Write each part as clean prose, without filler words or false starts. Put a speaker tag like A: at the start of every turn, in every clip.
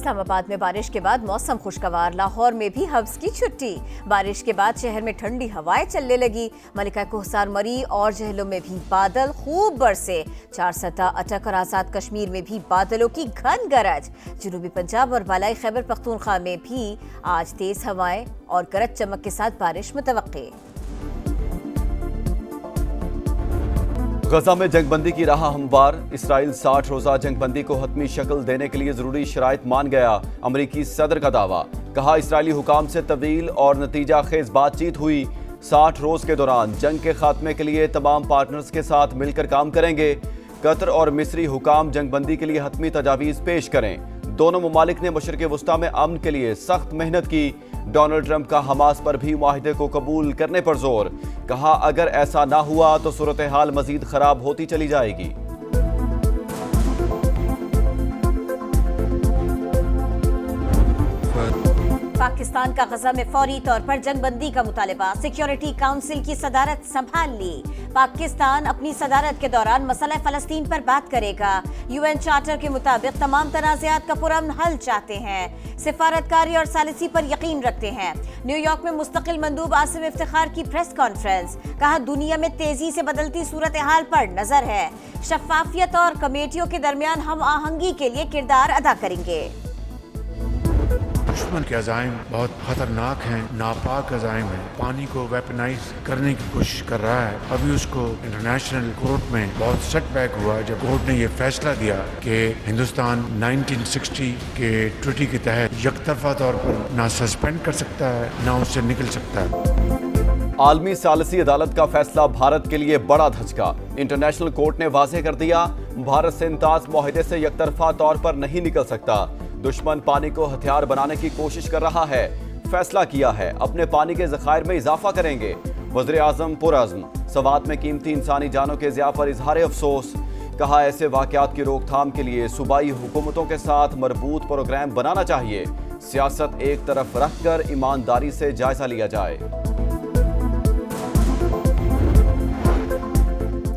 A: इस्लामाबाद में बारिश के बाद मौसम खुशगवार, लाहौर में भी हब्स की छुट्टी। बारिश के बाद शहर में ठंडी हवाएं चलने लगी। मलिका कोहसार मरी और जहलों में भी बादल खूब बरसे। 4 सतह अटक और आजाद कश्मीर में भी बादलों की घन गरज। जनूबी पंजाब और बालाई खैबर पख्तूनख्वा में भी आज तेज हवाएं और गरज चमक के साथ बारिश मुतवक्के।
B: गजा में जंगबंदी की राह हमवार। इसराइल 60 रोजा जंगबंदी को हतमी शक्ल देने के लिए जरूरी शराइत मान गया। अमरीकी सदर का दावा, कहा इसराइली हुकाम से तवील और नतीजा खेज बातचीत हुई। 60 रोज के दौरान जंग के खात्मे के लिए तमाम पार्टनर्स के साथ मिलकर काम करेंगे। कतर और मिस्री हुकाम जंगबंदी के लिए हतमी तजावीज़ पेश करें। दोनों ममालिक ने मशरिक़ वुस्ता में अमन के लिए सख्त मेहनत की। डोनाल्ड ट्रंप का हमास पर भी मुआहिदे को कबूल करने पर जोर, कहा अगर ऐसा ना हुआ तो सूरत हाल मजीद खराब होती चली जाएगी।
A: पाकिस्तान का गजा में फौरी तौर पर जंगबंदी का मुतालबा। सिक्योरिटी काउंसिल की सदारत संभाल ली। पाकिस्तान अपनी सदारत के दौरान मसला फ़लस्तीन पर बात करेगा। यूएन चार्टर के मुताबिक तमाम तनाज़ात का पुरअमन हल चाहते हैं। सिफारतकारी और सालिसी पर यकीन रखते हैं। न्यूयॉर्क में मुस्तकिल मंदूब आसिम इफ्तिखार की प्रेस कॉन्फ्रेंस, कहा दुनिया में तेजी से बदलती सूरत हाल पर नजर है। शफाफियत और कमेटियों के दरमियान हम आहंगी के लिए किरदार अदा करेंगे।
C: दुश्मन के अज़ाइम बहुत खतरनाक हैं, नापाक अज़ाइम हैं। पानी को वेपनाइज करने की कोशिश कर रहा है। अभी उसको इंटरनेशनल कोर्ट में बहुत सेटबैक हुआ जब कोर्ट ने ये फैसला दिया कि हिंदुस्तान 1960 के ट्रीटी के तहत यकतरफा तौर पर ना सस्पेंड कर सकता है ना उससे निकल सकता है।
B: आलमी सालिसी अदालत का फैसला भारत के लिए बड़ा धचका। इंटरनेशनल कोर्ट ने वाज़ेह कर दिया, भारत से इंताज मुआहिदे से यकतरफा तौर पर नहीं निकल सकता। दुश्मन पानी को हथियार बनाने की कोशिश कर रहा है। फैसला किया है अपने पानी के ज़खायर में इजाफा करेंगे। वज़ीर आज़म पुरअज़्म, सवात में कीमती इंसानी जानों के ज़िया पर इजहार अफसोस, कहा ऐसे वाक़यात की रोकथाम के लिए सूबाई हुकूमतों के साथ मरबूत प्रोग्राम बनाना चाहिए। सियासत एक तरफ रखकर ईमानदारी से जायजा लिया जाए।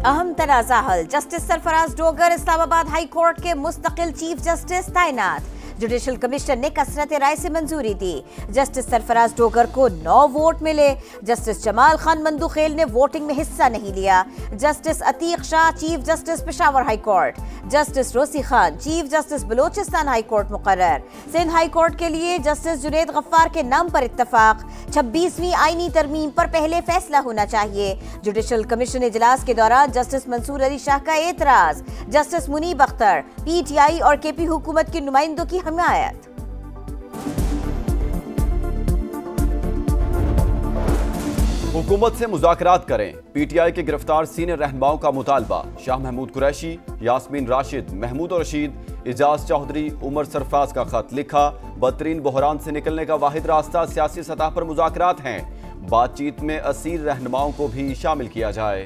A: अहम तनाज़ा हल। Justice Sarfaraz Dogar Islamabad high court के मुस्तकिल चीफ जस्टिस तैनात। जुडिशल कमिश्नर ने कसरत राय से मंजूरी दी। जस्टिस सरफराज डोगर को 9 वोट मिले। जस्टिस जमाल खान मंदुखेल ने वोटिंग में हिस्सा नहीं लिया। Justice Ateeq Shah chief justice Peshawar high court. Justice Rozi Khan chief justice Balochistan high court मुकर्रर। सिंध हाई कोर्ट के लिए जस्टिस जुनेद गफ्फार के नाम पर इत्तफाक। 26वीं आईनी तरमीम पर पहले फैसला होना चाहिए। जुडिशल कमीशन इजलास के दौरान जस्टिस मंसूर अली शाह का एतराज। जस्टिस मुनीब अख्तर, पीटीआई और केपी हुकूमत के नुमाइंदों की हिमायत।
B: हुकूमत से मुज़ाकरात करें। पीटीआई के गिरफ्तार सीनियर रहनुमाओं का मुतालबा। शाह महमूद कुरैशी, यास्मीन राशिद, महमूद रशीद, इजाज चौधरी, उमर सरफराज का खत लिखा। बदतरीन बहरान से निकलने का वाहिद रास्ता सियासी सतह पर मुज़ाकरात हैं। बातचीत में असीर रहनुमाओं को भी शामिल किया जाए।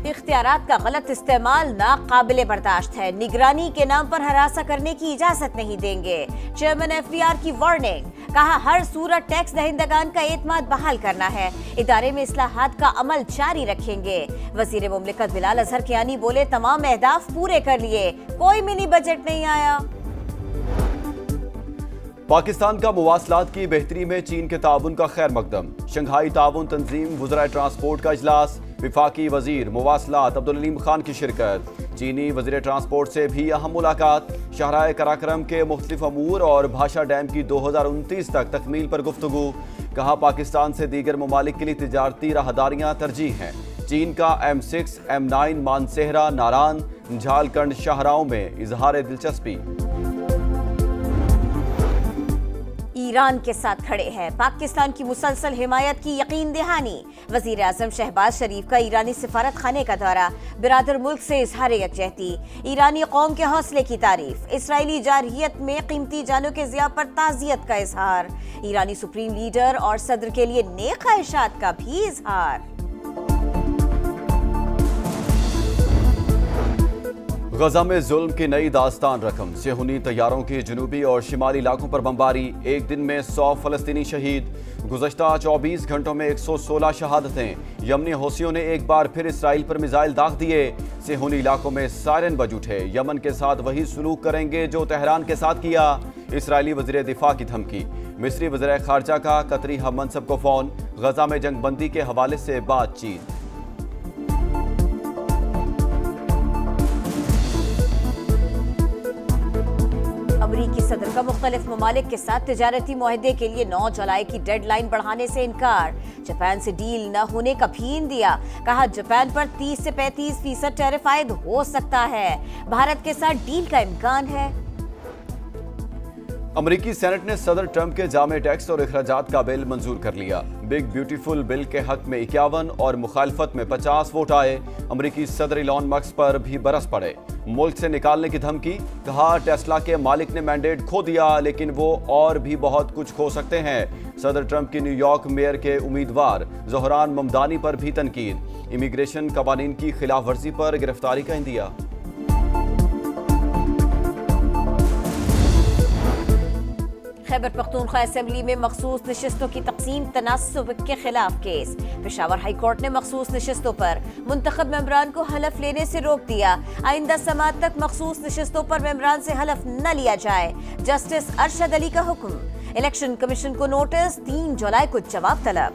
A: इख्तियारात का गलत इस्तेमाल नाकाबिले बर्दाश्त है। निगरानी के नाम पर हरासा करने की इजाजत नहीं देंगे। चेयरमैन एफबीआर की वार्निंग, कहा हर सूरत टैक्स दहिंदगान का एतमाद बहाल करना है। इदारे में इस्लाहात का अमल जारी रखेंगे। वजीर मुमलिकत बिलाल अजहर कियानी बोले तमाम अहदाफ पूरे कर लिए, कोई मिनी बजट नहीं आया।
B: पाकिस्तान का मुवासलात की बेहतरी में चीन के ताउन का खैर मकदम। शंघाई ताउन तंजीम वज़राए ट्रांसपोर्ट का इजलास। विफाकी वजीर मुवासलात अब्दुल अलीम खान की शिरकत। चीनी वजीर ट्रांसपोर्ट से भी अहम मुलाकात। शहराए कराक्रम के मुख्तलिफ अमूर और भाषा डैम की 2029 तक तकमील पर गुफ्तगू। कहा पाकिस्तान से दीगर ममालिक के लिए तिजारती राहदारियाँ तरजीह हैं। चीन का M6, M9 मानसेहरा, नारान, झालकंड शाहराओं में इजहार दिलचस्पी।
A: ईरान के साथ खड़े हैं। पाकिस्तान की मुसलसल हिमायत की यकीन दहानी। वजीर आजम शहबाज शरीफ का ईरानी सिफारत खाने का दौरा। बिरादर मुल्क से इजहार यकजहती। ईरानी कौम के हौसले की तारीफ। इसराइली जारहियत में कीमती जानों के ज़िया पर ताज़ियत का इजहार। ईरानी सुप्रीम लीडर और सदर के लिए नेक ख्वाहिशात का भी इजहार।
B: गजा में जुल्म की नई दास्तान रकम। सेहूनी तैयारों की जनूबी और शिमाली इलाकों पर बमबारी। एक दिन में 100 फलस्तीनी शहीद। गुज़श्ता 24 घंटों में 116 शहादतें। यमनी हौसियों ने एक बार फिर इसराइल पर मिसाइल दाग दिए। सेहूनी इलाकों में सायरन बज उठे। यमन के साथ वही सलूक करेंगे जो तेहरान के साथ किया। इसराइली वज़ीर दिफा की धमकी। मिस्री वज़ीर खारजा का कतरी हम मनसब को फोन। गजा में जंग बंदी के हवाले से बातचीत।
A: अमरीकी सदर का मुख्तलिफ ममालिक के साथ तिजारती मुआहदे के लिए 9 जुलाई की डेडलाइन बढ़ाने से इनकार। जापान से डील न होने का भीन दिया। कहा जापान पर 30 से 35% टैरिफ आयद हो सकता है। भारत के साथ डील का इम्कान है।
B: अमरीकी सेनेट ने सदर ट्रंप के जामे टैक्स और अखराजात का बिल मंजूर कर लिया। बिग ब्यूटीफुल बिल के हक में 51 और मुखालफत में 50 वोट आए। अमरीकी सदर इलॉन मस्क पर भी बरस पड़े। मुल्क से निकालने की धमकी। कहा टेस्ला के मालिक ने मैंडेट खो दिया लेकिन वो और भी बहुत कुछ खो सकते हैं। सदर ट्रंप की न्यूयॉर्क मेयर के उम्मीदवार ज़ोहरान ममदानी पर भी तनकीद। इमिग्रेशन कवानीन की खिलाफ वर्जी पर गिरफ्तारी का इंदिया।
A: खैबर पख्तूनख्वा असेंबली में मखसूस नशिस्तों की तकसीम तनासुब के खिलाफ केस। पेशावर हाई कोर्ट ने मखसूस नशिस्तों पर मुंतखब मेंबरान को हलफ लेने से रोक दिया। आइंदा समात तक मखसूस नशिस्तों पर मेंबरान से हलफ न लिया जाए। जस्टिस अरशद अली का हुक्म। इलेक्शन कमीशन को नोटिस। 3 जुलाई को जवाब तलब।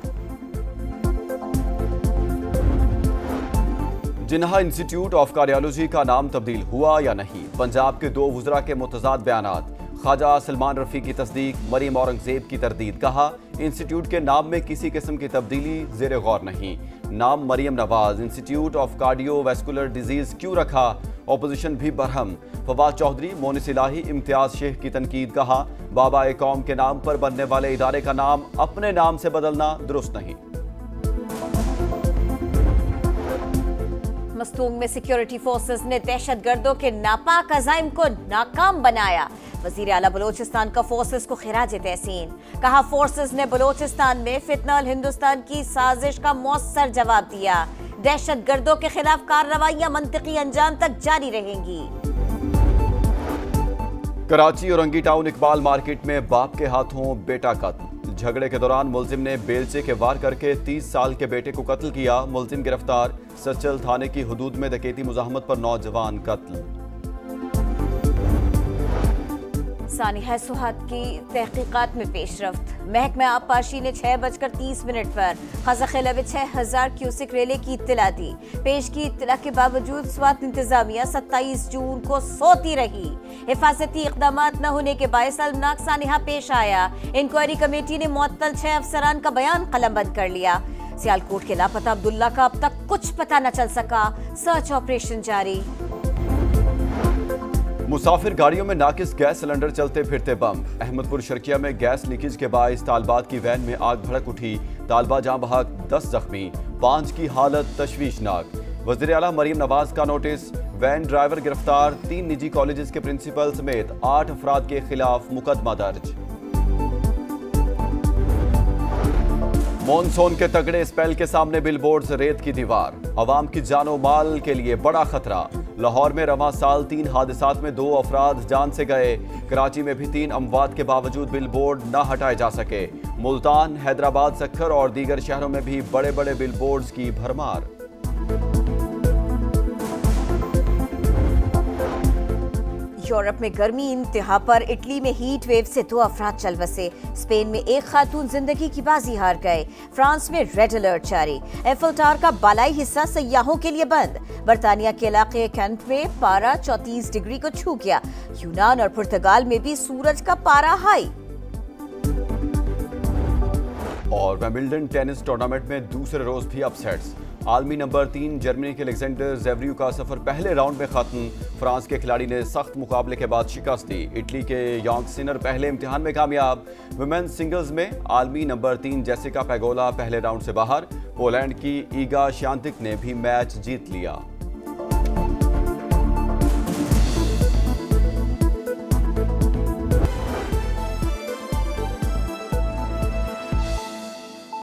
B: जिन्हा इंस्टीट्यूट ऑफ कार्डियोलॉजी का नाम तब्दील हुआ या नहीं। पंजाब के 2 वुज़रा के मुतज़ाद बयानात। ख्वाजा सलमान रफ़ी की तस्दीक। मरीम औरंगज़ेब की तरदीद। कहा इंस्टीट्यूट के नाम में किसी किस्म की तब्दीली ज़ेर गौर नहीं। नाम Maryam Nawaz institute of cardiovascular disease क्यों रखा। ऑपोजिशन भी बरहम। फवाद चौधरी मोनिस इलाही इम्तियाज शेख की तनकीद। कहा बाबा ए कौम के नाम पर बनने वाले इदारे का नाम अपने नाम से बदलना दुरुस्त नहीं।
A: मस्तूंग में सिक्योरिटी फोर्सेस ने दहशतगर्दों के नापाक अज़ाइम को नाकाम बनाया। वज़ीर आला बलोचिस्तान का फोर्सेस को खिराज तहसीन। कहा फोर्सेस ने बलोचिस्तान में फितनल हिंदुस्तान की साजिश का मौसर जवाब दिया। दहशतगर्दों के खिलाफ कार्रवाइयां मंतिकी अंजाम तक जारी रहेंगी।
B: कराची और रंगी टाउन इकबाल मार्केट में बाप के हाथों बेटा कत्ल। झगड़े के दौरान मुलजिम ने बेलचे के वार करके 30 साल के बेटे को कत्ल किया। मुलजिम गिरफ्तार। सचल थाने की हुदूद में डकैती मुज़ाहमत पर नौजवान कत्ल।
A: सानिहा सुहाग की तहकीकात में पेशरफ्त। महकमा आबपाशी ने 6:30 पर खज़ाखिला में 6000 क्यूसिक रेले की इत्तला दी। पेश की इत्तला के बावजूद स्वात इंतजामिया 27 जून को सोती रही। हिफाजती इक़दामात न होने के बायस अलमनाक सानिहा पेश आया। इंक्वायरी कमेटी ने मुअत्तल 6 अफसरान का बयान कलमबंद कर लिया। सियालकोट के लापता अब्दुल्ला का अब तक कुछ पता न चल सका। सर्च ऑपरेशन जारी।
B: मुसाफिर गाड़ियों में नाकिस गैस सिलेंडर चलते फिरते बम। अहमदपुर शर्किया में गैस लीकेज के बायस तालबात की वैन में आग भड़क उठी। तालबा जाँ बहक 10 जख्मी। 5 की हालत तशवीशनाक। वज़ीर आला मरीम नवाज का नोटिस। वैन ड्राइवर गिरफ्तार। 3 निजी कॉलेजेस के प्रिंसिपल समेत 8 अफराद के खिलाफ मुकदमा दर्ज। मॉनसून के तगड़े स्पेल के सामने बिलबोर्ड रेत की दीवार। अवाम की जानो माल के लिए बड़ा खतरा। लाहौर में रवां साल 3 हादसात में 2 अफराद जान से गए। कराची में भी 3 अमवात के बावजूद बिलबोर्ड न हटाए जा सके। मुल्तान, हैदराबाद, सक्खर और दीगर शहरों में भी बड़े बड़े बिलबोर्ड्स की भरमार।
A: यूरोप में गर्मी इंतहा पर। इटली में हीट वेव से 2 अफराद चल बसे। स्पेन में 1 खातून जिंदगी की बाजी हार गए। फ्रांस में रेड अलर्ट जारी। एफिल टावर का बालाई हिस्सा सयाहों के लिए बंद। बर्तानिया के इलाके कैंट में पारा 34 डिग्री को छू गया। यूनान और पुर्तगाल में भी सूरज का पारा हाई।
B: और विंबलडन टेनिस टूर्नामेंट में दूसरे रोज भी अपसेट्स। आलमी नंबर 3 जर्मनी के अलेक्जेंडर ज़ेवरेव का सफर पहले राउंड में खत्म। फ्रांस के खिलाड़ी ने सख्त मुकाबले के बाद शिकस्त दी। इटली के यांग सिनर पहले इम्तिहान में कामयाब। वुमेन्स सिंगल्स में आलमी नंबर 3 जेसिका पेगोला पहले राउंड से बाहर। पोलैंड की ईगा श्यानतिक ने भी मैच जीत लिया।